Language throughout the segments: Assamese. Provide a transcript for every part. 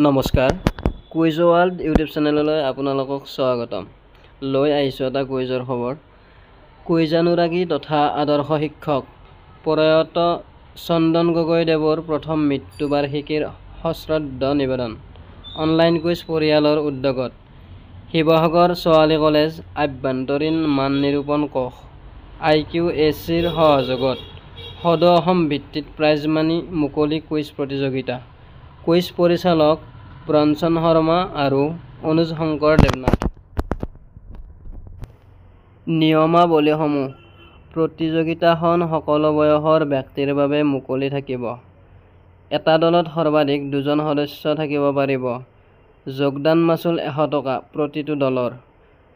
নমস্কাৰ কুইজ ৱৰ্ল্ড ইউটিউব চেনেললৈ আপোনালোকক স্বাগতম লৈ আহিছোঁ এটা কুইজৰ খবৰ কুইজানুৰাগী তথা আদৰ্শ শিক্ষক প্ৰয়াত চন্দন গগৈদেৱৰ প্ৰথম মৃত্যুবাৰ্ষিকীৰ সশ্ৰদ্ধ নিবেদন অনলাইন কুইজ পৰিয়ালৰ উদ্যোগত শিৱসাগৰ ছোৱালী কলেজ আভ্যন্তৰীণ মান নিৰূপণ কোষ IQACৰ সহযোগত সদৌ অসম ভিত্তিত প্ৰাইজ মানি মুকলি কুইজ প্ৰতিযোগিতা কুইজ পৰিচালক ব্ৰঞ্চন শৰ্মা আৰু অনুজ শংকৰ দেৱনাথ নিয়মাৱলীসমূহ প্ৰতিযোগিতাখন সকলো বয়সৰ ব্যক্তিৰ বাবে মুকলি থাকিব এটা দলত সৰ্বাধিক 2জন সদস্য থাকিব পাৰিব যোগদান মাচুল 100 টকা প্ৰতিটো দলৰ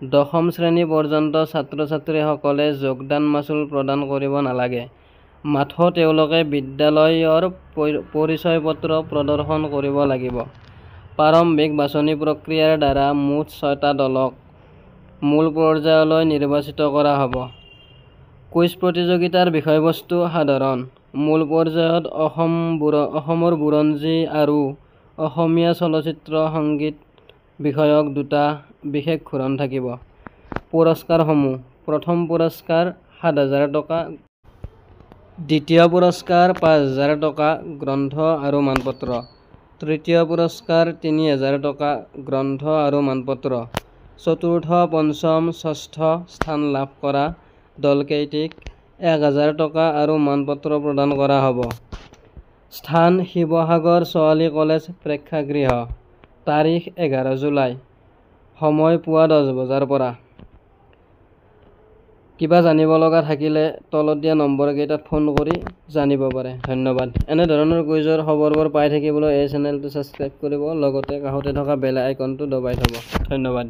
দশম শ্ৰেণী পৰ্যন্ত ছাত্ৰ-ছাত্ৰীসকলে যোগদান মাচুল প্ৰদান কৰিব নালাগে মাথো তেওঁলোকে বিদ্যালয়ৰ পৰিচয় পত্ৰ প্ৰদৰ্শন কৰিব লাগিব প্ৰাৰম্ভিক বাছনি প্ৰক্ৰিয়াৰ দ্বাৰা মুঠ 6টা দলক মূল পৰ্যায়লৈ নিৰ্বাচিত কৰা হ'ব কুইজ প্ৰতিযোগিতাৰ বিষয়বস্তু সাধাৰণ মূল পৰ্যায়ত অসমৰ বুৰঞ্জী আৰু অসমীয়া চলচ্চিত্ৰ সংগীত বিষয়ক 2টা বিশেষ ঘূৰণ থাকিব পুৰস্কাৰসমূহ প্ৰথম পুৰস্কাৰ 7,000 টকা দ্বিতীয় পুৰস্কাৰ 5,000 টকা গ্ৰন্থ আৰু মানপত্ৰ তৃতীয় পুৰস্কাৰ 3,000 টকা গ্ৰন্থ আৰু মানপত্ৰ চতুৰ্থ পঞ্চম ষষ্ঠ স্থান লাভ কৰা দলকেইটিক 1,000 টকা আৰু মানপত্ৰ প্ৰদান কৰা হ'ব স্থান শিৱসাগৰ ছোৱালী কলেজ প্ৰেক্ষাগৃহ তাৰিখ 11 জুলাই সময় পুৱা 10 বজাৰ পৰা কিবা জানিব লগা থাকিলে তলত দিয়া নম্বৰকেইটাত ফোন কৰি জানিব পাৰে ধন্যবাদ এনে ধৰণৰ কুইজৰ খবৰবোৰ পাই থাকিবলৈ এই চেনেলটো ছাবস্ক্ৰাইব কৰিব লগতে কাষতে থকা বেল আইকনটো দবাই থব ধন্যবাদ।